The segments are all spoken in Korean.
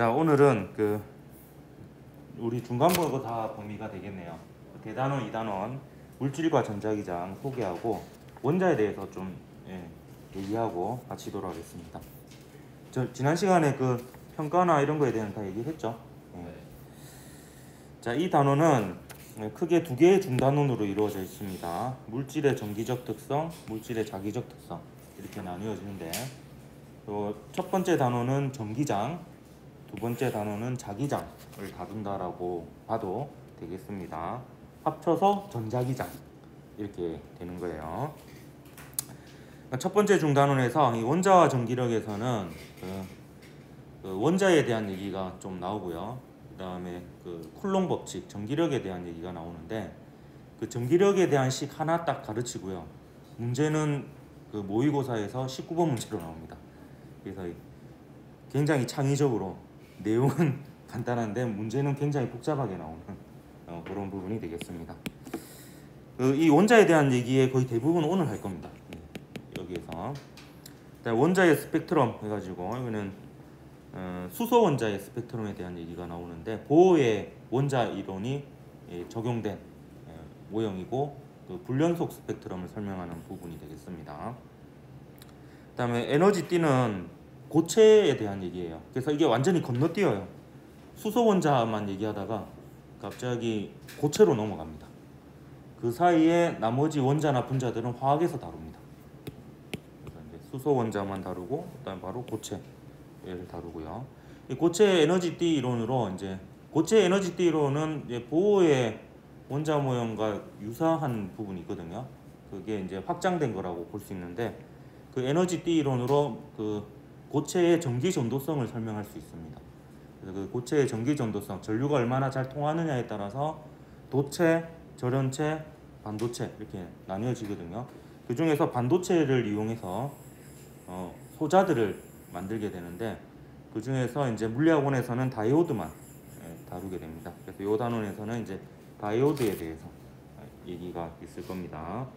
자, 오늘은 우리 중간고가 다 범위가 되겠네요. 대단원, 이단원, 물질과 전자기장 소개하고 원자에 대해서 좀 얘기하고 마치도록 하겠습니다. 지난 시간에 평가나 이런 거에 대한 다 얘기했죠. 자, 이 단원은 크게 두 개의 중단원으로 이루어져 있습니다. 물질의 정기적 특성, 물질의 자기적 특성 이렇게 나뉘어지는데 첫 번째 단원은 전기장, 두 번째 단원은 자기장을 다룬다라고 봐도 되겠습니다. 합쳐서 전자기장 이렇게 되는 거예요. 첫 번째 중단원에서 이 원자와 전기력에서는 원자에 대한 얘기가 좀 나오고요. 그 다음에 쿨롱 법칙, 전기력에 대한 얘기가 나오는데 전기력에 대한 식 하나 딱 가르치고요. 문제는 모의고사에서 19번 문제로 나옵니다. 그래서 굉장히 창의적으로 내용은 간단한데 문제는 굉장히 복잡하게 나오는 그런 부분이 되겠습니다. 이 원자에 대한 얘기의 거의 대부분 오늘 할 겁니다. 여기에서 원자의 스펙트럼 해가지고 이거는 수소 원자의 스펙트럼에 대한 얘기가 나오는데 보어의 원자 이론이 적용된 모형이고 불연속 스펙트럼을 설명하는 부분이 되겠습니다. 그 다음에 에너지 T는 고체에 대한 얘기예요. 그래서 이게 완전히 건너뛰어요. 수소 원자만 얘기하다가 갑자기 고체로 넘어갑니다. 그 사이에 나머지 원자나 분자들은 화학에서 다룹니다. 수소 원자만 다루고 그다음 바로 고체를 다루고요. 이 고체 에너지 T 이론으로 고체 에너지 T 이론은 보어의 원자 모형과 유사한 부분이 있거든요. 그게 확장된 거라고 볼 수 있는데 에너지 T 이론으로 고체의 전기 전도성을 설명할 수 있습니다. 그래서 고체의 전기 전도성, 전류가 얼마나 잘 통하느냐에 따라서 도체, 절연체, 반도체 이렇게 나뉘어지거든요. 그 중에서 반도체를 이용해서 소자들을 만들게 되는데 그 중에서 물리학원에서는 다이오드만 다루게 됩니다. 그래서 이 단원에서는 다이오드에 대해서 얘기가 있을 겁니다.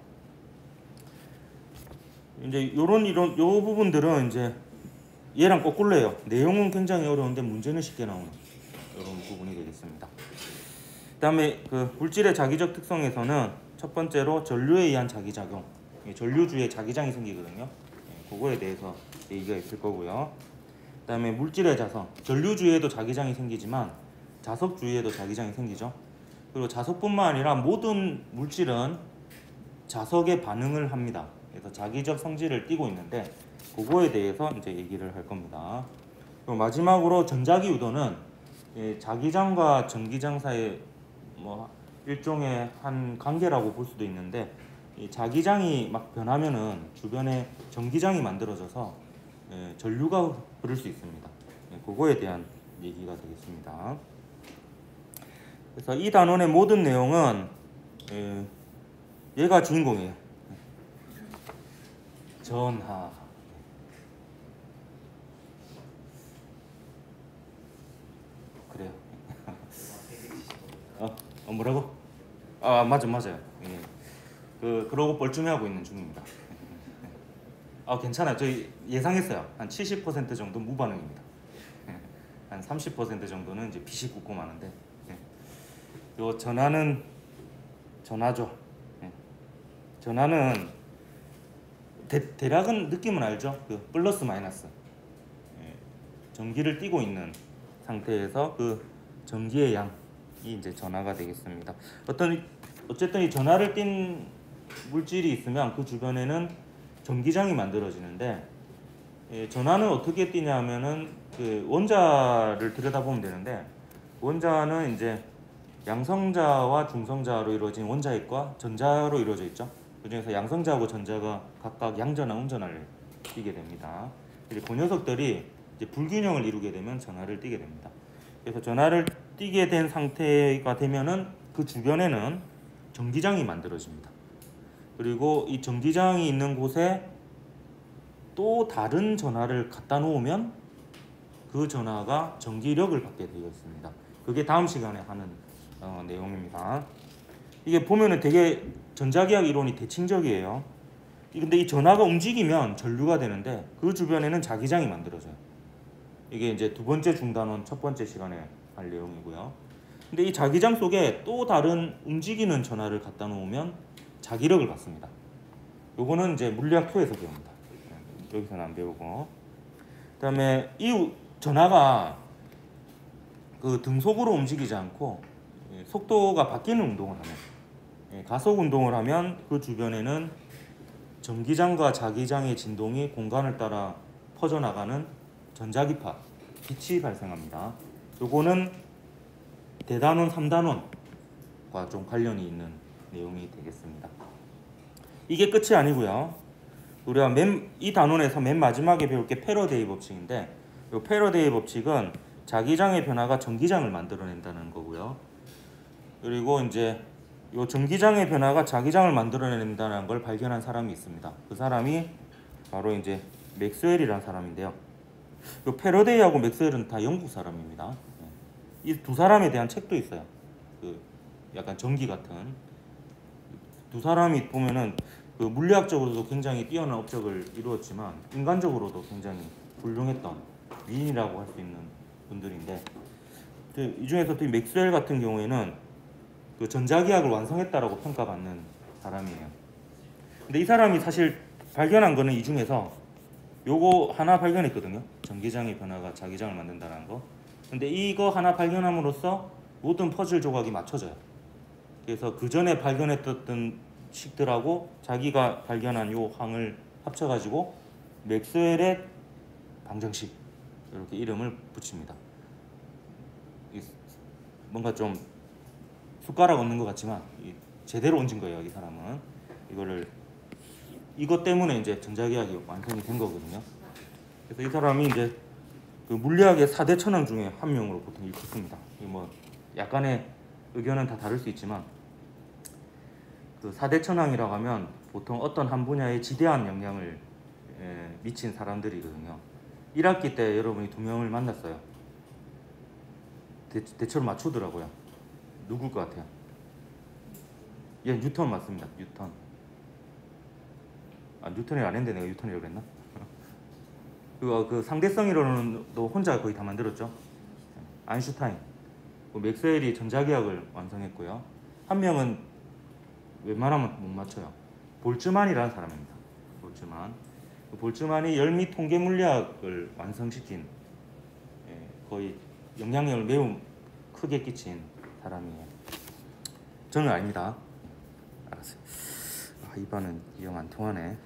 요런 이론 요 부분들은 얘랑 거꾸로예요. 내용은 굉장히 어려운데 문제는 쉽게 나오는 이런 부분이 되겠습니다. 그다음에 물질의 자기적 특성에서는 첫 번째로 전류에 의한 자기작용, 전류주에 자기장이 생기거든요. 그거에 대해서 얘기가 있을 거고요. 그다음에 물질의 자성, 전류주에도 자기장이 생기지만 자석주에도 자기장이 생기죠. 그리고 자석뿐만 아니라 모든 물질은 자석에 반응을 합니다. 그래서 자기적 성질을 띠고 있는데 그거에 대해서 얘기를 할 겁니다. 그리고 마지막으로 전자기유도는 자기장과 전기장 사이 일종의 한 관계라고 볼 수도 있는데 이 자기장이 막 변하면은 주변에 전기장이 만들어져서 전류가 흐를 수 있습니다. 그거에 대한 얘기가 되겠습니다. 그래서 이 단원의 모든 내용은 얘가 주인공이에요. 전하. 그래요. 뭐라고? 맞아요. 예. 그러고 뻘쭘해하고 있는 중입니다. 괜찮아요. 저희 예상했어요. 한 70% 정도 무반응입니다. 한 30% 정도는 빛이 꿉꿉하는데 요 전하는 전하죠. 전하는 대략은 느낌은 알죠. 플러스 마이너스 전기를 띠고 있는 상태에서 전기의 양이 전하가 되겠습니다. 어쨌든 이 전하를 띤 물질이 있으면 그 주변에는 전기장이 만들어지는데 전하는 어떻게 띠냐면은 원자를 들여다보면 되는데 원자는 양성자와 중성자로 이루어진 원자핵과 전자로 이루어져 있죠. 그중에서 양성자하고 전자가 각각 양전하, 음전하를 띠게 됩니다. 그 녀석들이 불균형을 이루게 되면 전하를 띠게 됩니다. 그래서 전하를 띠게 된 상태가 되면은 그 주변에는 전기장이 만들어집니다. 그리고 이 전기장이 있는 곳에 또 다른 전하를 갖다 놓으면 그 전하가 전기력을 받게 되어 있습니다. 그게 다음 시간에 하는 내용입니다. 이게 보면은 되게 전자기학 이론이 대칭적이에요. 근데 이 전하가 움직이면 전류가 되는데 그 주변에는 자기장이 만들어져요. 이게 이제 두 번째 중단원 첫 번째 시간에 할 내용이고요. 근데 이 자기장 속에 또 다른 움직이는 전하를 갖다 놓으면 자기력을 받습니다. 요거는 이제 물리학 2에서 배웁니다. 여기서는 안 배우고. 그다음에 이 전하가 그 등속으로 움직이지 않고 속도가 바뀌는 운동을 하면, 가속 운동을 하면 그 주변에는 전기장과 자기장의 진동이 공간을 따라 퍼져나가는 전자기파, 빛이 발생합니다. 요거는 대단원 3단원과 좀 관련이 있는 내용이 되겠습니다. 이게 끝이 아니고요. 우리가 이 단원에서 맨 마지막에 배울 게 패러데이 법칙인데, 이 패러데이 법칙은 자기장의 변화가 전기장을 만들어낸다는 거고요. 그리고 이제 이 전기장의 변화가 자기장을 만들어낸다는 걸 발견한 사람이 있습니다. 그 사람이 바로 이제 맥스웰이라는 사람인데요. 이 패러데이하고 맥스웰은 다 영국 사람입니다. 이 두 사람에 대한 책도 있어요. 그 약간 전기 같은. 두 사람이 보면은 그 물리학적으로도 굉장히 뛰어난 업적을 이루었지만 인간적으로도 굉장히 훌륭했던 위인이라고 할 수 있는 분들인데, 이 중에서 또 맥스웰 같은 경우에는 그 전자기학을 완성했다라고 평가받는 사람이에요. 근데 이 사람이 사실 발견한 거는 이 중에서 요거 하나 발견했거든요. 전기장의 변화가 자기장을 만든다는 거. 근데 이거 하나 발견함으로써 모든 퍼즐 조각이 맞춰져요. 그래서 그 전에 발견했던 식들하고 자기가 발견한 요 항을 합쳐가지고 맥스웰의 방정식 이렇게 이름을 붙입니다. 뭔가 좀 숟가락 없는 것 같지만 제대로 얹은 거예요. 이 사람은 이것 때문에 이제 전자기학이 완성이 된 거거든요. 그래서 이 사람이 이제 그 물리학의 4대 천왕 중에 한 명으로 보통 일컫습니다. 뭐 약간의 의견은 다 다를 수 있지만 그 4대 천왕이라고 하면 보통 어떤 한 분야에 지대한 영향을 미친 사람들이거든요. 1학기 때 여러분이 두 명을 만났어요. 대체로 맞추더라고요. 누굴 것 같아요? 예, 뉴턴 맞습니다. 뉴턴. 아, 뉴턴이 안 했는데 내가 뉴턴이라고 그랬나? 그 상대성 이론도 혼자 거의 다 만들었죠. 아인슈타인, 맥스웰이 전자기학을 완성했고요. 한 명은 웬만하면 못 맞춰요. 볼츠만이라는 사람입니다. 볼츠만이 열미 통계 물리학을 완성시킨, 거의 영향력을 매우 크게 끼친 사람이에요. 저는 아닙니다. 알았어요. 아, 이번은 이 형 안 통하네.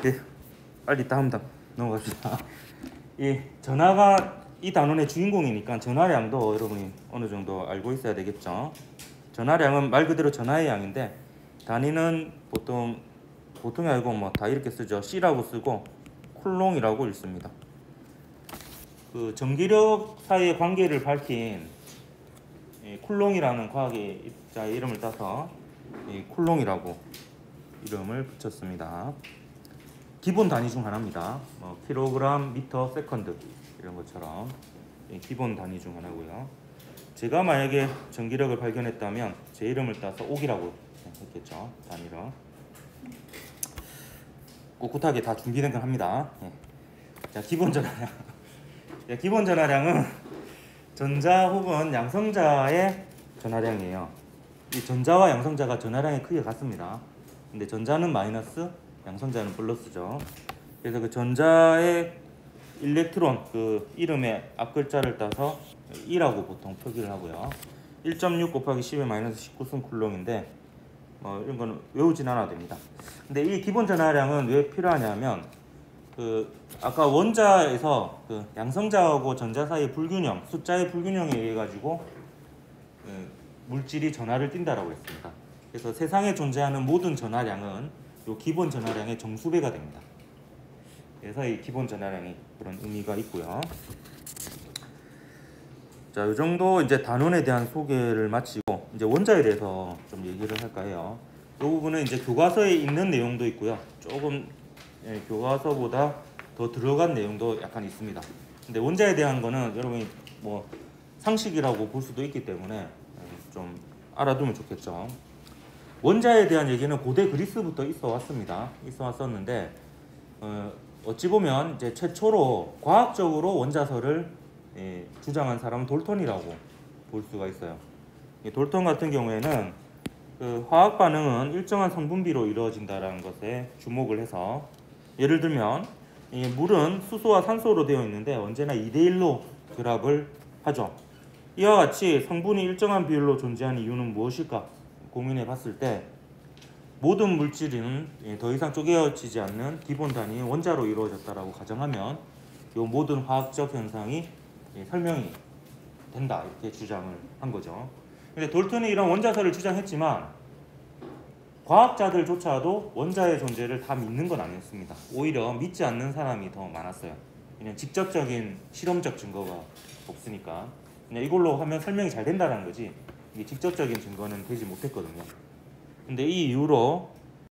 네. 빨리 다음 넘어갑시다. 이 전하가 이 단원의 주인공이니까 전하량도 여러분이 어느 정도 알고 있어야 되겠죠. 전하량은 말 그대로 전하의 양인데 단위는 보통이 아니고 뭐 다 이렇게 쓰죠. C라고 쓰고 쿨롱이라고 읽습니다. 그 전기력 사이의 관계를 밝힌 쿨롱이라는 과학의 입자의 이름을 따서 쿨롱이라고 이름을 붙였습니다. 기본 단위 중 하나입니다. 킬로그램, 미터, 세컨드 이런 것처럼 기본 단위 중 하나고요. 제가 만약에 전기력을 발견했다면 제 이름을 따서 옥이라고 했겠죠. 단위로. 꿋꿋하게 다 준비된 건 합니다. 자, 기본 전하량. 기본 전하량은 전자 혹은 양성자의 전하량이에요. 이 전자와 양성자가 전하량의 크기가 같습니다. 근데 전자는 마이너스, 양성자는 플러스죠. 그래서 그 전자의 일렉트론 그 이름의 앞글자를 따서 2라고 보통 표기를 하고요. 1.6 곱하기 10의 마이너스 19승 쿨롱인데 이런 거는 외우진 않아도 됩니다. 근데 이 기본 전하량은 왜 필요하냐면 그 아까 원자에서 그 양성자하고 전자 사이의 불균형, 숫자의 불균형에 의해 가지고 물질이 전하를 띈다라고 했습니다. 그래서 세상에 존재하는 모든 전하량은 이 기본 전하량의 정수배가 됩니다. 그래서 이 기본 전하량이 그런 의미가 있고요. 자, 이 정도 이제 단원에 대한 소개를 마치고 이제 원자에 대해서 좀 얘기를 할까 해요. 이 부분은 이제 교과서에 있는 내용도 있고요. 조금 교과서보다 더 들어간 내용도 약간 있습니다. 근데 원자에 대한 거는 여러분이 뭐 상식이라고 볼 수도 있기 때문에 좀 알아두면 좋겠죠. 원자에 대한 얘기는 고대 그리스부터 있어 왔습니다. 있어 왔었는데 어찌 보면 이제 최초로 과학적으로 원자설을 주장한 사람은 돌턴이라고 볼 수가 있어요. 이 돌턴 같은 경우에는 그 화학 반응은 일정한 성분비로 이루어진다라는 것에 주목을 해서, 예를 들면 이 물은 수소와 산소로 되어 있는데 언제나 2대1로 결합을 하죠. 이와 같이 성분이 일정한 비율로 존재하는 이유는 무엇일까 고민해 봤을 때, 모든 물질은 더 이상 쪼개어지지 않는 기본 단위의 원자로 이루어졌다라고 가정하면 이 모든 화학적 현상이 설명이 된다, 이렇게 주장을 한 거죠. 근데 돌턴이 이런 원자설을 주장했지만 과학자들조차도 원자의 존재를 다 믿는 건 아니었습니다. 오히려 믿지 않는 사람이 더 많았어요. 그냥 직접적인 실험적 증거가 없으니까 그냥 이걸로 하면 설명이 잘 된다는 거지, 이게 직접적인 증거는 되지 못했거든요. 근데 이 이후로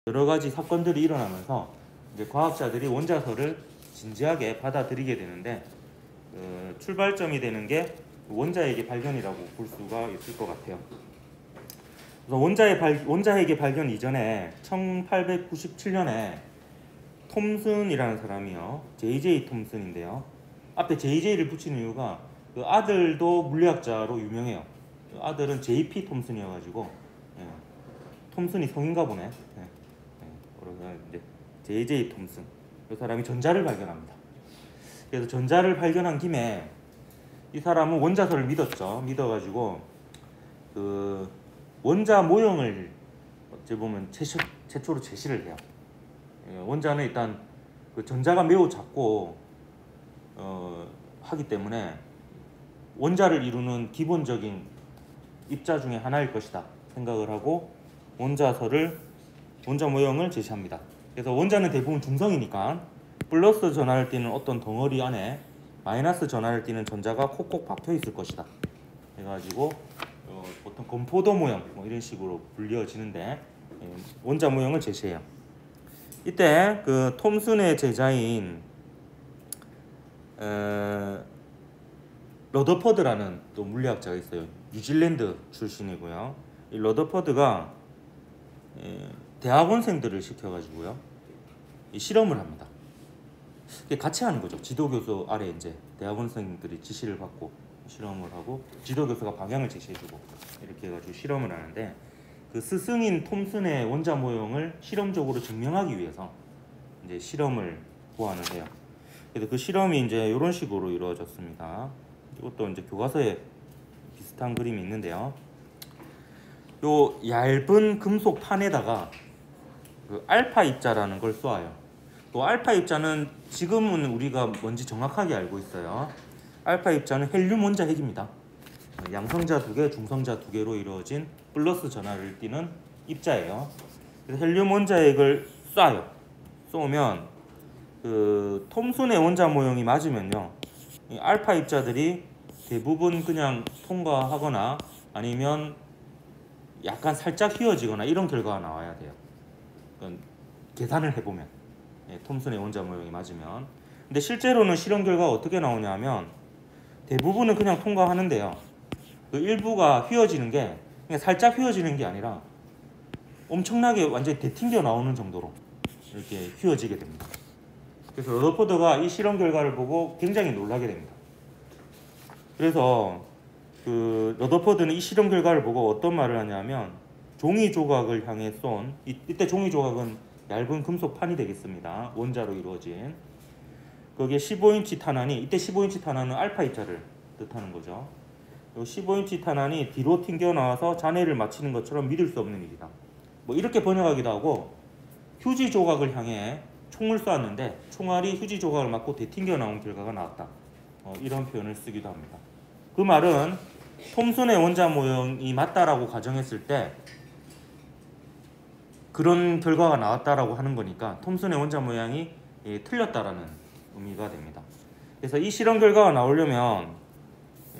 여러 가지 사건들이 일어나면서 이제 과학자들이 원자설을 진지하게 받아들이게 되는데, 출발점이 되는 게 원자핵의 발견이라고 볼 수가 있을 것 같아요. 그래서 원자핵의 발견 이전에 1897년에 톰슨이라는 사람이요, J.J. 톰슨인데요. 앞에 J.J.를 붙이는 이유가 그 아들도 물리학자로 유명해요. 그 아들은 J.P. 톰슨이어가지고, 톰슨이 성인가 보네. 그래서 이제 J.J. 톰슨, 그 사람이 전자를 발견합니다. 그래서 전자를 발견한 김에 이 사람은 원자설을 믿었죠. 믿어가지고 그 원자 모형을 어찌 보면 최초로 제시를 해요. 원자는 일단 그 전자가 매우 작고 하기 때문에 원자를 이루는 기본적인 입자 중에 하나일 것이다 생각을 하고 원자 모형을 제시합니다. 그래서 원자는 대부분 중성이니까 플러스 전하를 띠는 어떤 덩어리 안에 마이너스 전하를 띠는 전자가 콕콕 박혀 있을 것이다 해가지고 보통 건포도 모형 뭐 이런 식으로 불려지는데 원자 모형을 제시해요. 이때 그 톰슨의 제자인 러더퍼드라는 또 물리학자가 있어요. 뉴질랜드 출신이고요. 이 러더퍼드가 대학원생들을 시켜가지고요, 이 실험을 합니다. 같이 하는 거죠. 지도교수 아래 이제 대학원생들이 지시를 받고 실험을 하고 지도교수가 방향을 제시해주고 이렇게 해가지고 실험을 하는데, 그 스승인 톰슨의 원자 모형을 실험적으로 증명하기 위해서 이제 실험을 고안을 해요. 그래서 그 실험이 이제 이런 식으로 이루어졌습니다. 이것도 이제 교과서에 비슷한 그림이 있는데요. 요 얇은 금속 판에다가 그 알파 입자라는 걸 쏘아요. 또 알파 입자는 지금은 우리가 뭔지 정확하게 알고 있어요. 알파 입자는 헬륨 원자핵입니다. 양성자 2개, 중성자 2개로 이루어진 플러스 전하를 띠는 입자예요. 그래서 헬륨 원자핵을 쏴요. 쏘면 그 톰슨의 원자 모형이 맞으면요, 이 알파 입자들이 대부분 그냥 통과하거나 아니면 약간 살짝 휘어지거나 이런 결과가 나와야 돼요. 그러니까 계산을 해보면 톰슨의 원자 모형이 맞으면. 근데 실제로는 실험 결과가 어떻게 나오냐면 대부분은 그냥 통과하는데요, 그 일부가 휘어지는 게 그냥 살짝 휘어지는 게 아니라 엄청나게 완전히 되튕겨 나오는 정도로 이렇게 휘어지게 됩니다. 그래서 러더퍼드가 이 실험 결과를 보고 굉장히 놀라게 됩니다. 그래서 그 러더퍼드는 이 실험 결과를 보고 어떤 말을 하냐면, 종이 조각을 향해 쏜 이때 종이 조각은 얇은 금속 판이 되겠습니다. 원자로 이루어진. 거기에 15인치 탄환이, 이때 15인치 탄환은 알파 입자를 뜻하는 거죠. 15인치 탄환이 뒤로 튕겨 나와서 잔해를 맞히는 것처럼 믿을 수 없는 일이다. 뭐 이렇게 번역하기도 하고, 휴지 조각을 향해 총을 쏘았는데 총알이 휴지 조각을 맞고 되튕겨 나온 결과가 나왔다. 이런 표현을 쓰기도 합니다. 그 말은 톰슨의 원자 모형이 맞다라고 가정했을 때 그런 결과가 나왔다라고 하는 거니까 톰슨의 원자 모양이 틀렸다라는 의미가 됩니다. 그래서 이 실험 결과가 나오려면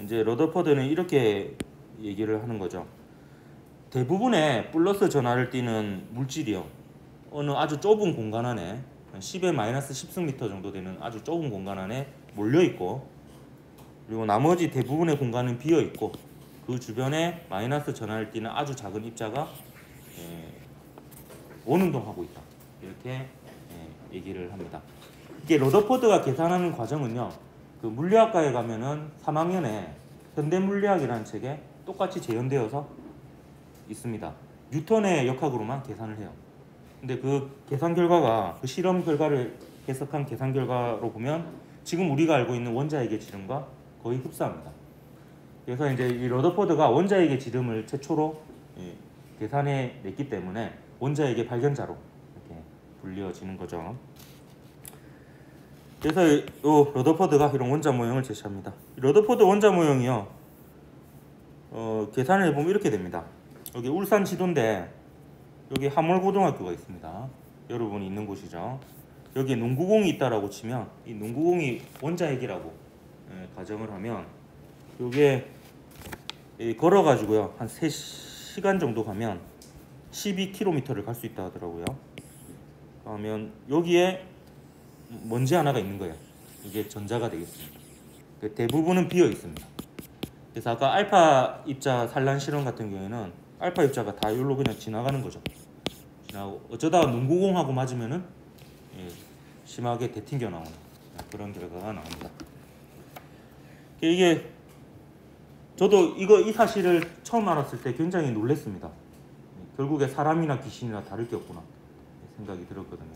이제 러더퍼드는 이렇게 얘기를 하는 거죠. 대부분의 플러스 전하를 띠는 물질이요, 어느 아주 좁은 공간 안에 10의 마이너스 10승미터 정도 되는 아주 좁은 공간 안에 몰려있고, 그리고 나머지 대부분의 공간은 비어있고 그 주변에 마이너스 전하를 띠는 아주 작은 입자가 원운동하고 있다, 이렇게 얘기를 합니다. 이게 러더포드가 계산하는 과정은요. 그 물리학과에 가면은 3학년에 현대물리학이라는 책에 똑같이 재현되어서 있습니다. 뉴턴의 역학으로만 계산을 해요. 근데 그 계산 결과가 그 실험 결과를 해석한 계산 결과로 보면 지금 우리가 알고 있는 원자핵의 지름과 거의 흡사합니다. 그래서 이제 이 러더포드가 원자핵의 지름을 최초로 계산해 냈기 때문에 원자핵의 발견자로 이렇게 불리어지는 거죠. 그래서 이 러더포드가 이런 원자 모형을 제시합니다. 러더포드 원자 모형이요. 계산을 해보면 이렇게 됩니다. 여기 울산 지도인데 여기 함월고등학교가 있습니다. 여러분이 있는 곳이죠. 여기에 농구공이 있다라고 치면 이 농구공이 원자핵이라고 가정을 하면 요게 걸어가지고요 한 3시간 정도 가면 12km를 갈 수 있다 하더라고요. 그러면 여기에 먼지 하나가 있는 거예요. 이게 전자가 되겠습니다. 대부분은 비어 있습니다. 그래서 아까 알파 입자 산란 실험 같은 경우에는 알파 입자가 다 여기로 그냥 지나가는 거죠. 지나고 어쩌다가 농구공하고 맞으면은 심하게 대튕겨 나오는 그런 결과가 나옵니다. 이게 저도 이 사실을 처음 알았을 때 굉장히 놀랐습니다. 결국에 사람이나 귀신이나 다를 게 없구나 생각이 들었거든요.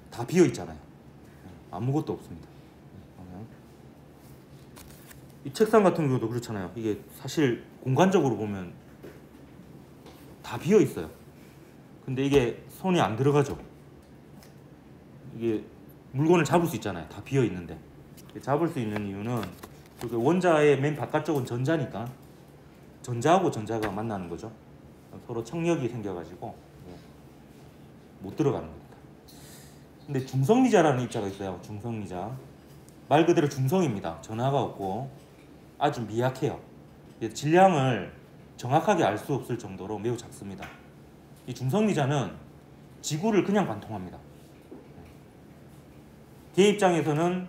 다 비어 있잖아요. 아무것도 없습니다. 이 책상 같은 경우도 그렇잖아요. 이게 사실 공간적으로 보면 다 비어 있어요. 근데 이게 손이 안 들어가죠. 이게 물건을 잡을 수 있잖아요. 다 비어 있는데 잡을 수 있는 이유는 원자의 맨 바깥쪽은 전자니까 전자하고 전자가 만나는 거죠. 서로 청력이 생겨가지고 못 들어가는 겁니다. 근데 중성리자라는 입자가 있어요. 중성리자 말 그대로 중성입니다. 전하가 없고 아주 미약해요. 질량을 정확하게 알 수 없을 정도로 매우 작습니다. 이 중성리자는 지구를 그냥 관통합니다. 걔 입장에서는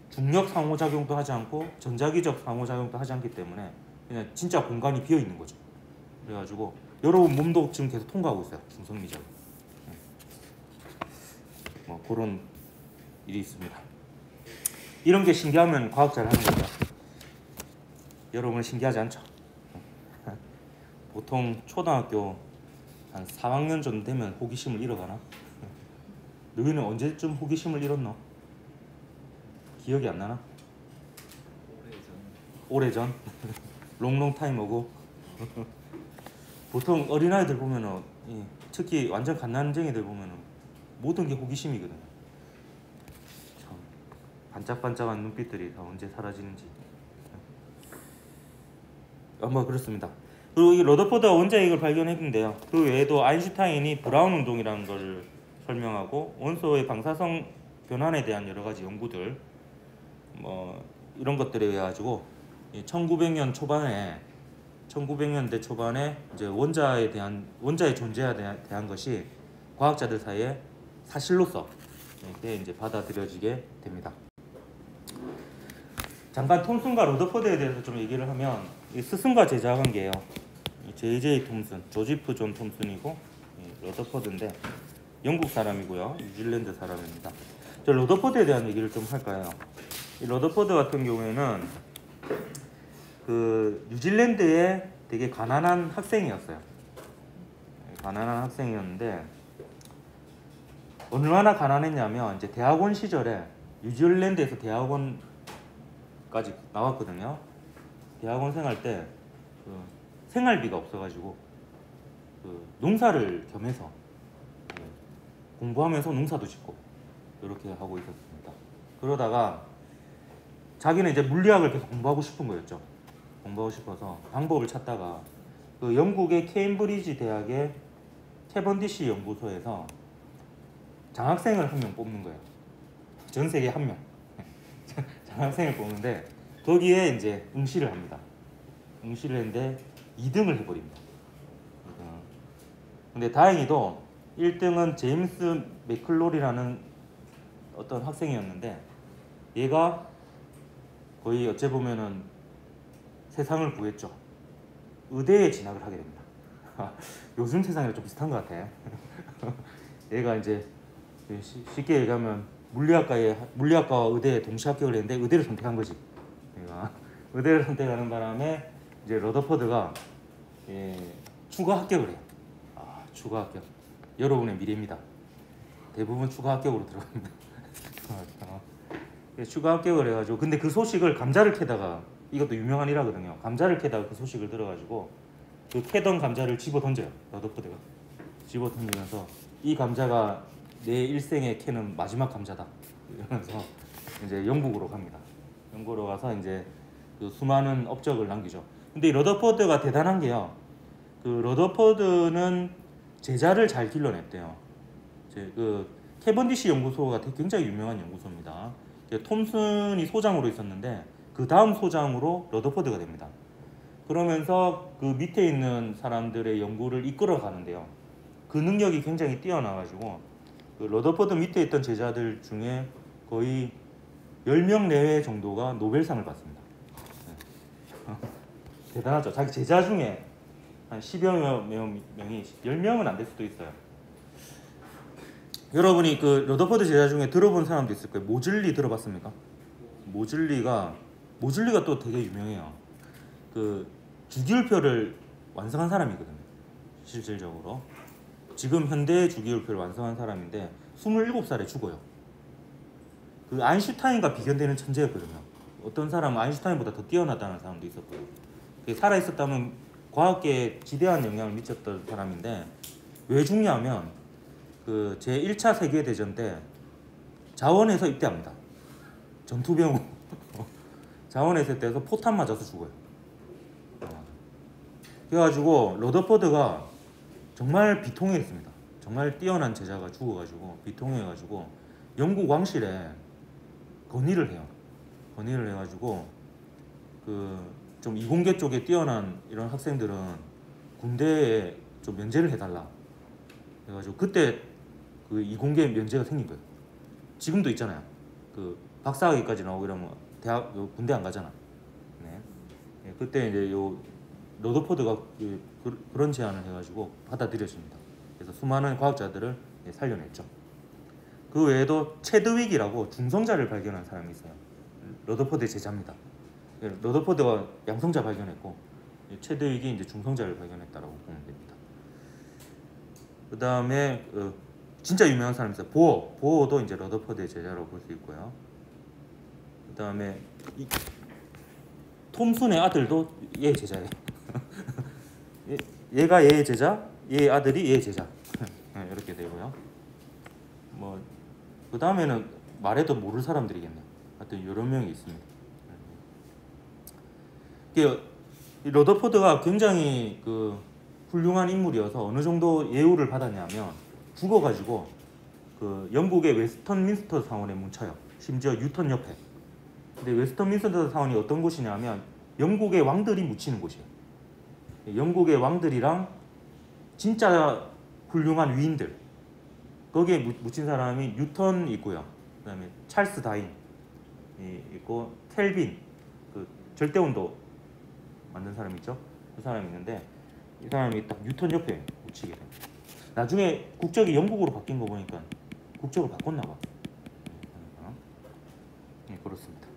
중력 상호작용도 하지 않고 전자기적 상호작용도 하지 않기 때문에 그냥 진짜 공간이 비어 있는 거죠. 그래가지고 여러분 몸도 지금 계속 통과하고 있어요. 중성리자로. 뭐 그런 일이 있습니다. 이런 게 신기하면 과학자를 하는 거죠. 여러분 신기하지 않죠? 보통 초등학교 한 4학년 정도 되면 호기심을 잃어가나? 너희는 언제쯤 호기심을 잃었노? 기억이 안 나나? 오래전. 롱롱 타임 오고. 보통 어린아이들 보면은 특히 완전 갓난쟁이들 보면은 모든 게 호기심이거든요. 참 반짝반짝한 눈빛들이 다 언제 사라지는지. 뭐 그렇습니다. 그리고 이 러더포드가 원자핵을 발견했는데요. 그 외에도 아인슈타인이 브라운 운동이라는 것을 설명하고 원소의 방사성 변환에 대한 여러 가지 연구들 뭐 이런 것들에 의해 가지고 1900년대 초반에 이제 원자의 존재에 대한 것이 과학자들 사이에 사실로서 이렇게 이제 받아들여지게 됩니다. 잠깐 톰슨과 러더포드에 대해서 좀 얘기를 하면 이 스승과 제자 관계예요. J.J. 톰슨, 조지프 존 톰슨이고 러더포드인데 영국 사람이고요. 뉴질랜드 사람입니다. 저 러더포드에 대한 얘기를 좀 할까요? 이 러더포드 같은 경우에는 그 뉴질랜드의 되게 가난한 학생이었어요. 가난한 학생이었는데 얼마나 가난했냐면 이제 대학원 시절에 뉴질랜드에서 대학원까지 나왔거든요. 대학원 생활 때 생활비가 없어가지고 농사를 겸해서 공부하면서 농사도 짓고 이렇게 하고 있었습니다. 그러다가 자기는 이제 물리학을 계속 공부하고 싶은 거였죠. 공부하고 싶어서 방법을 찾다가 그 영국의 케임브리지 대학의 캐번디시 연구소에서 장학생을 한 명 뽑는 거예요. 전 세계 한 명. 장학생을 뽑는데 거기에 이제 응시를 합니다. 응시를 했는데 2등을 해버립니다. 근데 다행히도 1등은 제임스 맥클롤이라는 어떤 학생이었는데 얘가 거의 어째 보면은 세상을 구했죠. 의대에 진학을 하게 됩니다. 요즘 세상이랑 좀 비슷한 것 같아. 얘가 이제 쉽게 얘기하면 물리학과와 의대에 동시 합격을 했는데 의대를 선택한 거지. 얘가 의대를 선택하는 바람에 이제 러더퍼드가 추가 합격을 해요. 추가 합격. 여러분의 미래입니다. 대부분 추가 합격으로 들어갑니다. 추가 합격을 해가지고 근데 그 소식을 감자를 캐다가 이것도 유명한 일화거든요. 감자를 캐다가 그 소식을 들어가지고 그 캐던 감자를 집어 던져요. 러더퍼드가 집어 던지면서 이 감자가 내 일생에 캐는 마지막 감자다 이러면서 이제 영국으로 갑니다. 영국으로 가서 이제 그 수많은 업적을 남기죠. 근데 이 러더퍼드가 대단한 게요. 그 러더퍼드는 제자를 잘 길러냈대요. 그 캐번디시 연구소가 굉장히 유명한 연구소입니다. 톰슨이 소장으로 있었는데 그 다음 소장으로 러더퍼드가 됩니다. 그러면서 그 밑에 있는 사람들의 연구를 이끌어 가는데요. 그 능력이 굉장히 뛰어나가지고 그 러더퍼드 밑에 있던 제자들 중에 거의 10명 내외 정도가 노벨상을 받습니다. 대단하죠. 자기 제자 중에 한 10여 명이 10명은 안 될 수도 있어요. 여러분이 그 러더퍼드 제자 중에 들어본 사람도 있을 거예요. 모즐리 들어봤습니까? 모즐리가 또 되게 유명해요. 그 주기율표를 완성한 사람이거든요. 실질적으로 지금 현대의 주기율표를 완성한 사람인데 27살에 죽어요. 그 아인슈타인과 비견되는 천재였거든요. 어떤 사람은 아인슈타인보다 더 뛰어나다는 사람도 있었고요. 살아있었다면 과학계에 지대한 영향을 미쳤던 사람인데 왜 죽냐면 그 제1차 세계대전 때 자원에서 입대합니다. 전투병으로 자원에서 입대해서 포탄 맞아서 죽어요. 그래가지고 러더퍼드가 정말 비통해했습니다. 정말 뛰어난 제자가 죽어가지고 비통해가지고 영국 왕실에 건의를 해요. 건의를 해가지고 그 좀 이공계 쪽에 뛰어난 이런 학생들은 군대에 좀 면제를 해달라. 그래가지고 그때 그 이공계 면제가 생긴 거예요. 지금도 있잖아요. 그 박사학위까지 나오고 이러면 대학 군대 안 가잖아. 네. 그때 이제 요 러더퍼드가 그런 제안을 해가지고 받아들여집니다. 그래서 수많은 과학자들을 살려냈죠. 그 외에도 체드윅이라고 중성자를 발견한 사람이 있어요. 러더퍼드의 제자입니다. 러더퍼드가 양성자 발견했고 체드윅이 이제 중성자를 발견했다라고 보면 됩니다. 그 다음에 진짜 유명한 사람이 있어요. 보어도 이제 러더퍼드의 제자라고 볼 수 있고요. 그 다음에 톰슨의 아들도 얘의 제자예요. 얘가 얘의 제자, 얘의 아들이 얘의 제자. 이렇게 되고요. 뭐 그 다음에는 말해도 모를 사람들이겠네요. 하여튼 여러 명이 있습니다. 이 러더퍼드가 굉장히 그 훌륭한 인물이어서 어느 정도 예우를 받았냐면 죽어가지고 그 영국의 웨스턴민스터 사원에 뭉쳐요. 심지어 뉴턴 옆에. 근데 웨스턴민스터 사원이 어떤 곳이냐면 영국의 왕들이 묻히는 곳이에요. 영국의 왕들이랑 진짜 훌륭한 위인들 거기에 묻힌 사람이 뉴턴이 있고요. 그 다음에 찰스 다인이 있고 켈빈 그 절대온도 만든 사람 있죠? 그 사람이 있는데 이 사람이 딱 뉴턴 옆에 묻히게 됩니다. 나중에 국적이 영국으로 바뀐 거 보니까 국적을 바꿨나 봐. 네, 그렇습니다.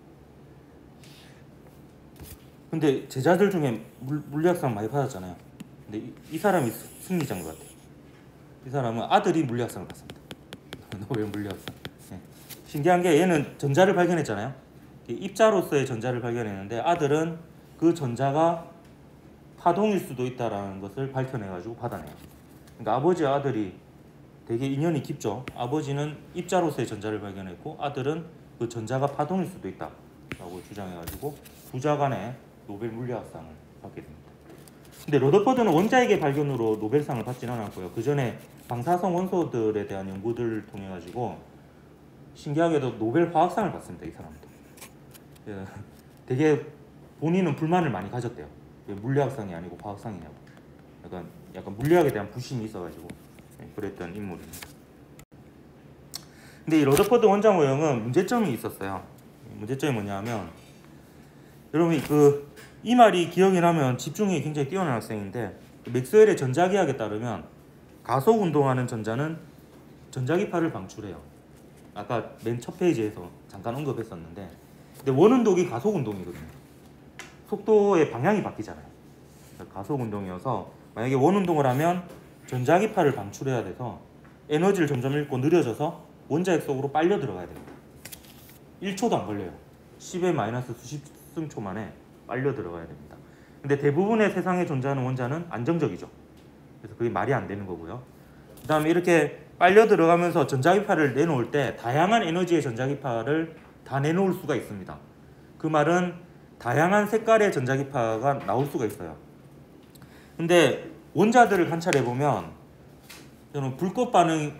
근데 제자들 중에 물리학상 많이 받았잖아요. 근데 이 사람이 승리자인 것 같아요. 이 사람은 아들이 물리학상을 받습니다. 노벨 물리학상. 네. 신기한 게 얘는 전자를 발견했잖아요. 입자로서의 전자를 발견했는데 아들은 그 전자가 파동일 수도 있다라는 것을 밝혀내가지고 받아내요. 그러니까 아버지와 아들이 되게 인연이 깊죠. 아버지는 입자로서의 전자를 발견했고 아들은 그 전자가 파동일 수도 있다라고 주장해가지고 부자 간에 노벨 물리학상을 받게 됩니다. 근데 러더퍼드는 원자핵의 발견으로 노벨상을 받지는 않았고요. 그 전에 방사성 원소들에 대한 연구들을 통해 가지고 신기하게도 노벨 화학상을 받습니다. 이 사람도. 되게 본인은 불만을 많이 가졌대요. 왜 물리학상이 아니고 화학상이냐고. 약간 물리학에 대한 부심이 있어가지고 그랬던 인물입니다. 근데 이 러더퍼드 원자 모형은 문제점이 있었어요. 문제점이 뭐냐면 여러분이 이 말이 기억이 나면 집중이 굉장히 뛰어난 학생인데 맥스웰의 전자기하에 따르면 가속 운동하는 전자는 전자기파를 방출해요. 아까 맨 첫 페이지에서 잠깐 언급했었는데, 근데 원운동이 가속운동이거든요. 속도의 방향이 바뀌잖아요. 가속운동이어서 만약에 원운동을 하면 전자기파를 방출해야 돼서 에너지를 점점 잃고 느려져서 원자핵 속으로 빨려 들어가야 됩니다. 1초도 안 걸려요. 10의 마이너스 수십 승초 만에 빨려 들어가야 됩니다. 근데 대부분의 세상에 존재하는 원자는 안정적이죠. 그래서 그게 말이 안 되는 거고요. 그 다음에 이렇게 빨려 들어가면서 전자기파를 내놓을 때 다양한 에너지의 전자기파를 다 내놓을 수가 있습니다. 그 말은 다양한 색깔의 전자기파가 나올 수가 있어요. 근데 원자들을 관찰해 보면 저는 불꽃 반응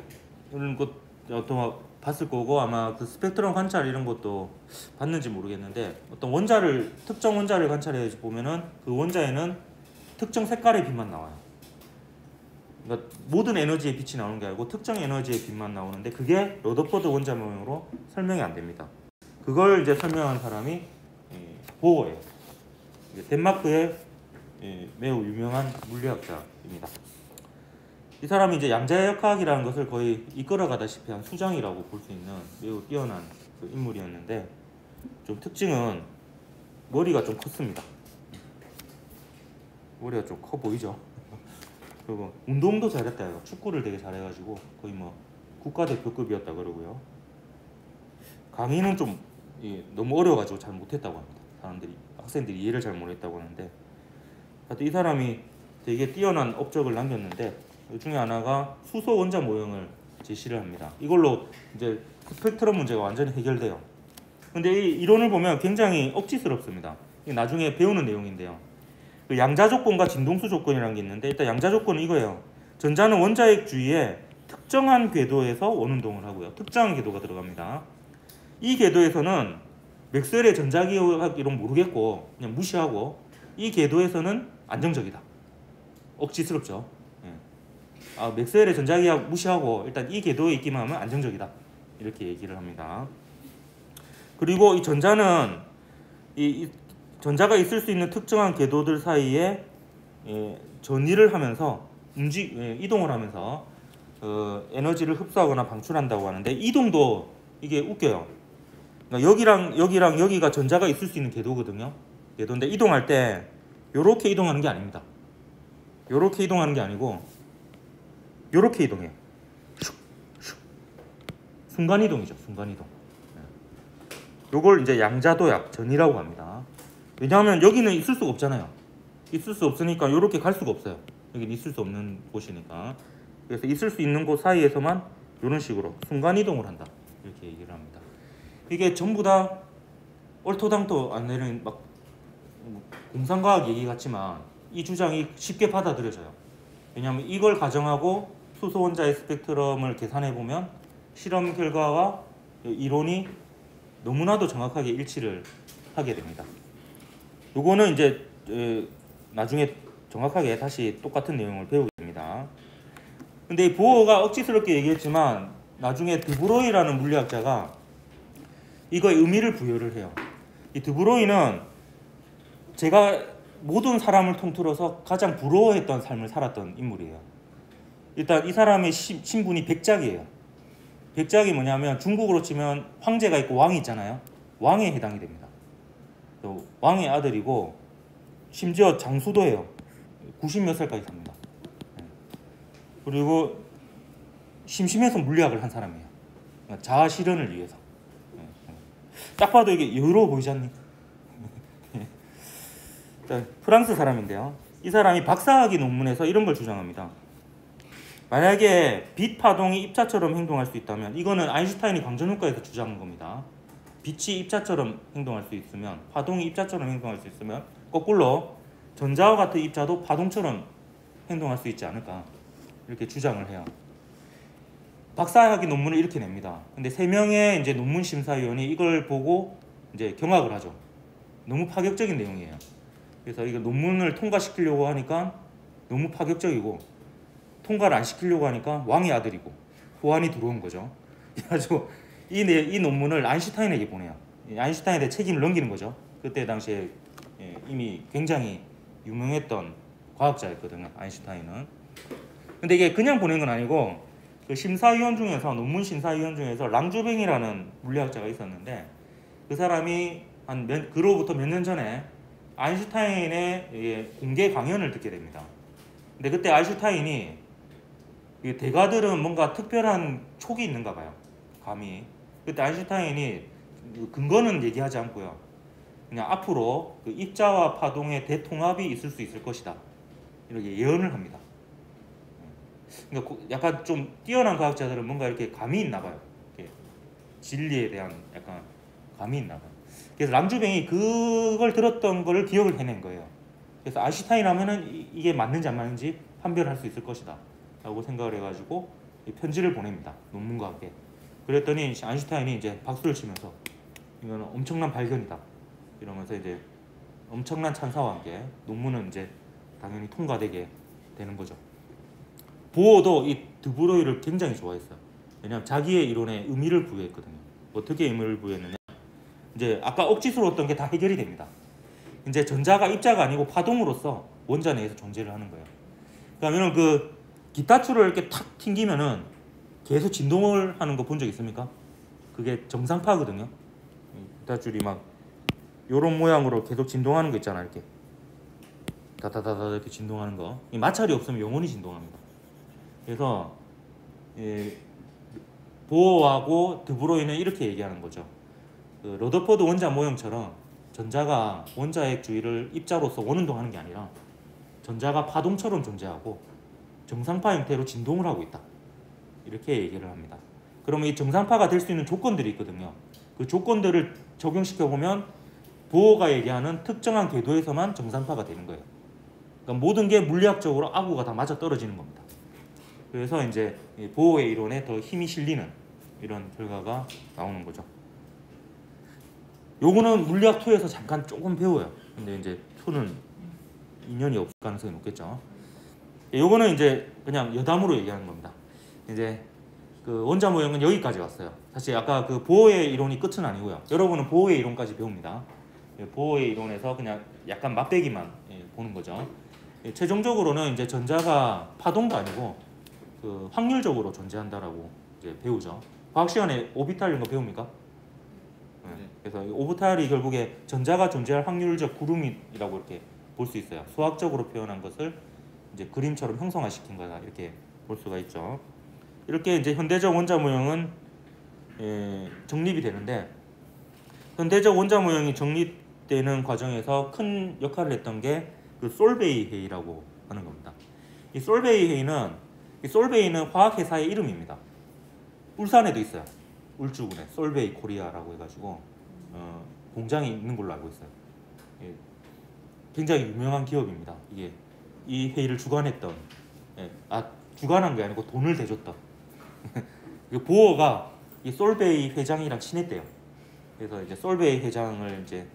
이런 것도 봤을 거고, 아마 그 스펙트럼 관찰 이런 것도 봤는지 모르겠는데, 어떤 원자를 특정 원자를 관찰해 보면은 그 원자에는 특정 색깔의 빛만 나와요. 그러니까 모든 에너지의 빛이 나오는 게 아니고 특정 에너지의 빛만 나오는데, 그게 러더포드 원자 모형으로 설명이 안 됩니다. 그걸 이제 설명한 사람이 보어예요. 덴마크의 매우 유명한 물리학자입니다. 이 사람이 이제 양자역학이라는 것을 거의 이끌어가다시피 한 수장이라고 볼 수 있는 매우 뛰어난 그 인물이었는데, 좀 특징은 머리가 좀 컸습니다. 머리가 좀 커 보이죠? 그리고 운동도 잘했다 해요. 축구를 되게 잘해가지고 거의 뭐 국가대표급이었다 그러고요. 강의는 좀 너무 어려워가지고 잘 못했다고 합니다. 학생들이 이해를 잘 못했다고 하는데, 하여튼 이 사람이 되게 뛰어난 업적을 남겼는데, 그 중에 하나가 수소 원자 모형을 제시를 합니다. 이걸로 이제 스펙트럼 문제가 완전히 해결돼요. 근데 이 이론을 보면 굉장히 억지스럽습니다. 나중에 배우는 내용인데요. 그 양자 조건과 진동수 조건이라는 게 있는데, 일단 양자 조건은 이거예요. 전자는 원자핵 주위에 특정한 궤도에서 원운동을 하고요. 특정한 궤도가 들어갑니다. 이 궤도에서는 맥스웰의 전자기학 이론 모르겠고 그냥 무시하고, 이 궤도에서는 안정적이다. 억지스럽죠. 맥스웰의 전자기학 무시하고 일단 이 궤도에 있기만 하면 안정적이다. 이렇게 얘기를 합니다. 그리고 이 전자는 이 전자가 있을 수 있는 특정한 궤도들 사이에 전이를 하면서 이동을 하면서 에너지를 흡수하거나 방출한다고 하는데, 이동도 이게 웃겨요. 그러니까 여기랑 여기가 전자가 있을 수 있는 궤도거든요. 궤도인데 이동할 때 요렇게 이동하는 게 아닙니다. 요렇게 이동하는 게 아니고 요렇게 이동해요. 순간이동이죠. 순간이동. 요걸 이제 양자도약 전이라고 합니다. 왜냐하면 여기는 있을 수가 없잖아요. 있을 수 없으니까 요렇게 갈 수가 없어요. 여기는 있을 수 없는 곳이니까. 그래서 있을 수 있는 곳 사이에서만 이런 식으로 순간이동을 한다. 이렇게 얘기를 합니다. 이게 전부 다 얼토당토 안 되는 막 공상과학 얘기 같지만 이 주장이 쉽게 받아들여져요. 왜냐하면 이걸 가정하고 수소 원자의 스펙트럼을 계산해 보면 실험 결과와 이론이 너무나도 정확하게 일치를 하게 됩니다. 요거는 이제 나중에 정확하게 다시 똑같은 내용을 배우게 됩니다. 근데 이 보어가 억지스럽게 얘기했지만 나중에 드브로이라는 물리학자가 이거에 의미를 부여를 해요. 이 드브로이는 제가 모든 사람을 통틀어서 가장 부러워했던 삶을 살았던 인물이에요. 일단 이 사람의 신분이 백작이에요. 백작이 뭐냐면 중국으로 치면 황제가 있고 왕이 있잖아요. 왕에 해당이 됩니다. 또 왕의 아들이고 심지어 장수도 해요. 90몇 살까지 삽니다. 그리고 심심해서 물리학을 한 사람이에요. 자아 실현을 위해서. 딱 봐도 이게 여유로워 보이지 않니? 프랑스 사람인데요. 이 사람이 박사학위 논문에서 이런 걸 주장합니다. 만약에 빛 파동이 입자처럼 행동할 수 있다면, 이거는 아인슈타인이 광전효과에서 주장한 겁니다. 빛이 입자처럼 행동할 수 있으면, 파동이 입자처럼 행동할 수 있으면 거꾸로 전자와 같은 입자도 파동처럼 행동할 수 있지 않을까, 이렇게 주장을 해요. 박사학위 논문을 이렇게 냅니다. 근데 3명의 이제 논문 심사위원이 이걸 보고 이제 경악을 하죠. 너무 파격적인 내용이에요. 그래서 이거 논문을 통과시키려고 하니까 너무 파격적이고, 통과를 안 시키려고 하니까 왕의 아들이고 호환이 들어온 거죠. 그래가지고 이 논문을 아인슈타인에게 보내요. 아인슈타인에 책임을 넘기는 거죠. 그때 당시에 이미 굉장히 유명했던 과학자였거든요, 아인슈타인은. 근데 이게 그냥 보낸 건 아니고 그 심사위원 중에서 논문 심사위원 중에서 랑주뱅이라는 물리학자가 있었는데 그 사람이 그로부터 몇 년 전에 아인슈타인의 공개 강연을 듣게 됩니다. 근데 그때 아인슈타인이 대가들은 뭔가 특별한 촉이 있는가 봐요. 감이. 그때 아인슈타인이 근거는 얘기하지 않고요. 그냥 앞으로 그 입자와 파동의 대통합이 있을 수 있을 것이다. 이렇게 예언을 합니다. 그러니까 약간 좀 뛰어난 과학자들은 뭔가 이렇게 감이 있나 봐요. 이렇게 진리에 대한 약간 감이 있나 봐요. 그래서 랑주뱅이 그걸 들었던 걸 기억을 해낸 거예요. 그래서 아인슈타인 하면은 이게 맞는지 안 맞는지 판별할 수 있을 것이다 라고 생각을 해가지고 편지를 보냅니다. 논문과 함께. 그랬더니 아인슈타인이 이제 박수를 치면서 이거는 엄청난 발견이다 이러면서 이제 엄청난 찬사와 함께 논문은 이제 당연히 통과되게 되는 거죠. 보어도 이 드브로이를 굉장히 좋아했어요. 왜냐하면 자기의 이론에 의미를 부여했거든요. 어떻게 의미를 부여했느냐? 이제 아까 억지스러웠던 게 다 해결이 됩니다. 이제 전자가 입자가 아니고 파동으로서 원자 내에서 존재를 하는 거예요. 그러면 그 기타줄을 이렇게 탁 튕기면은 계속 진동을 하는 거 본 적 있습니까? 그게 정상파거든요. 기타줄이 막 요런 모양으로 계속 진동하는 거 있잖아요. 이렇게 다다다다 이렇게 진동하는 거. 이 마찰이 없으면 영원히 진동합니다. 그래서 보어하고 드브로이는 이렇게 얘기하는 거죠. 그 러더포드 원자 모형처럼 전자가 원자핵 주위를 입자로서 원운동하는 게 아니라 전자가 파동처럼 존재하고 정상파 형태로 진동을 하고 있다. 이렇게 얘기를 합니다. 그러면 이 정상파가 될 수 있는 조건들이 있거든요. 그 조건들을 적용시켜 보면 보어가 얘기하는 특정한 궤도에서만 정상파가 되는 거예요. 그러니까 모든 게 물리학적으로 아구가 다 맞아 떨어지는 겁니다. 그래서 이제 보어의 이론에 더 힘이 실리는 이런 결과가 나오는 거죠. 요거는 물리학 2에서 잠깐 조금 배워요. 근데 이제 2는 인연이 없을 가능성이 높겠죠. 요거는 이제 그냥 여담으로 얘기하는 겁니다. 이제 그 원자 모형은 여기까지 왔어요. 사실 아까 그 보어의 이론이 끝은 아니고요. 여러분은 보어의 이론까지 배웁니다. 보어의 이론에서 그냥 약간 맛배기만 보는 거죠. 최종적으로는 이제 전자가 파동도 아니고 그 확률적으로 존재한다라고 이제 배우죠. 과학 시간에 오비탈 이런 거 배웁니까? 네. 그래서 오비탈이 결국에 전자가 존재할 확률적 구름이라고 이렇게 볼 수 있어요. 수학적으로 표현한 것을 이제 그림처럼 형성화시킨 거다 이렇게 볼 수가 있죠. 이렇게 이제 현대적 원자 모형은 정립이 되는데 현대적 원자 모형이 정립되는 과정에서 큰 역할을 했던 게 그 솔베이 회의라고 하는 겁니다. 이 솔베이 회의는 화학 회사의 이름입니다. 울산에도 있어요. 울주군에 솔베이 코리아라고 해가지고 공장이 있는 걸로 알고 있어요. 굉장히 유명한 기업입니다. 이게 이 회의를 주관했던 주관한 게 아니고 돈을 대줬던 보어가 이 솔베이 회장이랑 친했대요. 그래서 이제 솔베이 회장을 이제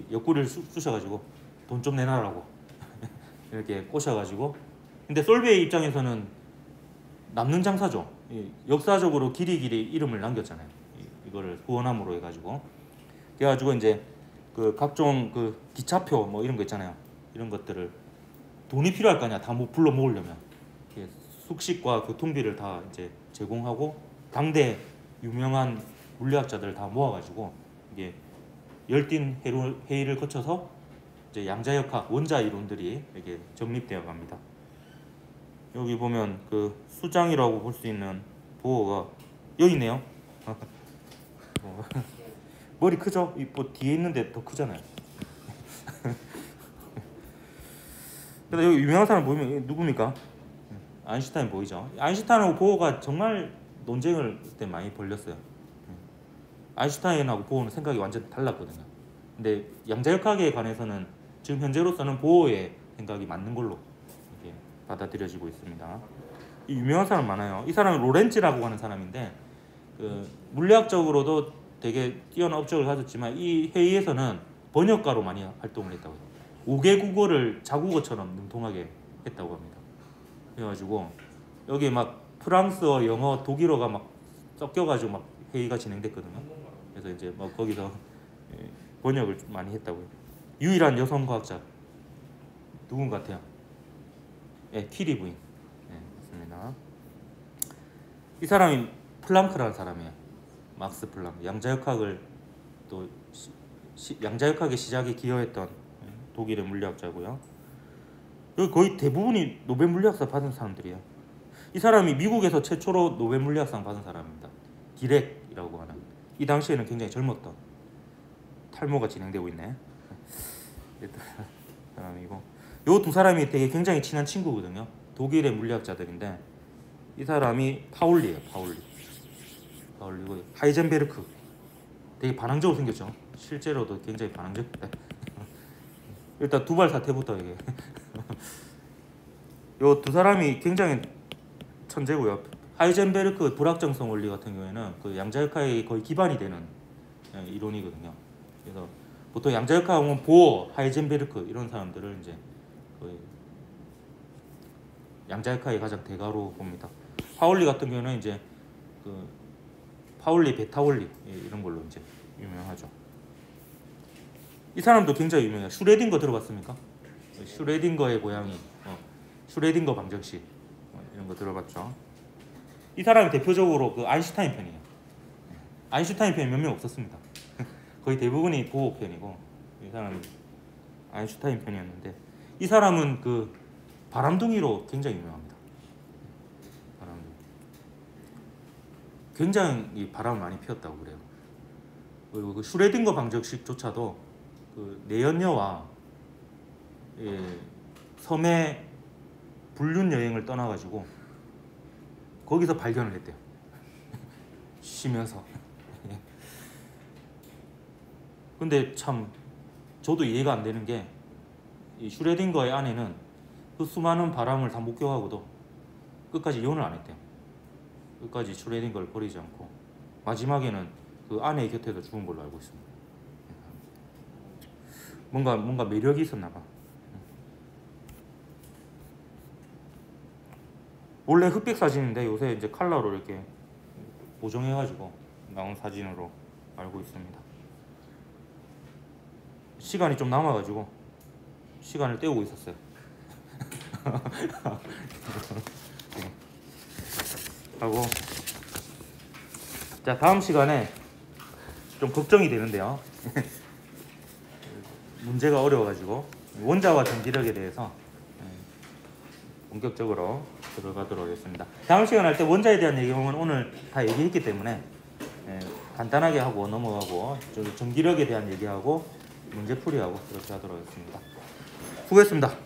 옆구리를 쑤셔가지고 돈 좀 내놔라고 이렇게 꼬셔가지고. 근데 솔베이 입장에서는 남는 장사죠. 역사적으로 길이 이름을 남겼잖아요. 이거를 후원함으로 해가지고. 그래가지고 이제 그 각종 그 기차표 뭐 이런 거 있잖아요. 이런 것들을 돈이 필요할 거 아니야. 다 뭐 불러 모으려면 숙식과 교통비를 다 이제 제공하고 당대 유명한 물리학자들 다 모아가지고 이게 열띤 회의를 거쳐서 이제 양자역학 원자 이론들이 이렇게 정립되어 갑니다. 여기 보면 그 수장이라고 볼 수 있는 보어가 여기 있네요. 머리 크죠? 뭐 뒤에 있는데 더 크잖아요. 근데 여기 유명한 사람 보이면 누굽니까? 아인슈타인 보이죠? 아인슈타인하고 보어가 정말 논쟁을 그때 많이 벌렸어요. 아인슈타인하고 보어는 생각이 완전 달랐거든요. 근데 양자역학에 관해서는 지금 현재로서는 보어의 생각이 맞는 걸로 이렇게 받아들여지고 있습니다. 이 유명한 사람 많아요. 이 사람은 로렌츠라고 하는 사람인데 그 물리학적으로도 되게 뛰어난 업적을 가졌지만 이 회의에서는 번역가로 많이 활동을 했다고 해요. 5개 국어를 자국어처럼 능통하게 했다고 합니다. 그래가지고 여기 막 프랑스어, 영어, 독일어가 막 섞여가지고 막 회의가 진행됐거든요. 그래서 이제 막 거기서 번역을 많이 했다고 해요. 유일한 여성 과학자 누군 같아요? 퀴리 부인. 맞습니다. 이 사람이 플랑크라는 사람이에요. 막스 플랑크. 양자역학을 또 양자역학의 시작에 기여했던 독일의 물리학자고요. 여기 거의 대부분이 노벨 물리학상 받은 사람들이에요. 이 사람이 미국에서 최초로 노벨 물리학상 받은 사람입니다. 디렉이라고 하는. 이 당시에는 굉장히 젊었던. 탈모가 진행되고 있네. 사람이고, 요 두 사람이 되게 굉장히 친한 친구거든요. 독일의 물리학자들인데 이 사람이 파울리예요. 파울리고 하이젠베르크. 되게 반항적으로 생겼죠. 실제로도 굉장히 반항적인데 일단 두발 사태부터 이게 요 두 사람이 굉장히 천재고요. 하이젠베르크 불확정성 원리 같은 경우에는 그 양자역학의 거의 기반이 되는 이론이거든요. 그래서 보통 양자역학 하면 보어, 하이젠베르크 이런 사람들을 이제 거의 양자역학의 가장 대가로 봅니다. 파울리 같은 경우는 이제 그 파울리 베타 원리 이런 걸로 이제 유명하죠. 이 사람도 굉장히 유명해요. 슈레딩거 들어봤습니까? 슈레딩거의 고양이, 슈레딩거 방정식 이런 거 들어봤죠. 이 사람이 대표적으로 그 아인슈타인 편이에요. 아인슈타인 편이 몇 명 없었습니다. 거의 대부분이 보호 편이고 이 사람이 아인슈타인 편이었는데 이 사람은 그 바람둥이로 굉장히 유명합니다. 바람둥이. 굉장히 바람을 많이 피웠다고 그래요. 그리고 그 슈레딩거 방정식조차도 그 내연녀와 섬의 불륜 여행을 떠나가지고 거기서 발견을 했대요. 쉬면서. 근데 참 저도 이해가 안 되는 게 이 슈레딩거의 아내는 그 수많은 바람을 다 목격하고도 끝까지 이혼을 안 했대요. 끝까지 슈레딩거를 버리지 않고 마지막에는 그 아내 곁에서 죽은 걸로 알고 있습니다. 뭔가 매력이 있었나 봐. 원래 흑백 사진인데 요새 이제 컬러로 이렇게 보정해가지고 나온 사진으로 알고 있습니다. 시간이 좀 남아가지고 시간을 때우고 있었어요. 하고 자, 다음 시간에 좀 걱정이 되는데요. 문제가 어려워가지고 원자와 전기력에 대해서 본격적으로 들어가도록 하겠습니다. 다음 시간 할 때 원자에 대한 얘기는 오늘 다 얘기했기 때문에 간단하게 하고 넘어가고 전기력에 대한 얘기하고 문제풀이하고 그렇게 하도록 하겠습니다. 수고했습니다.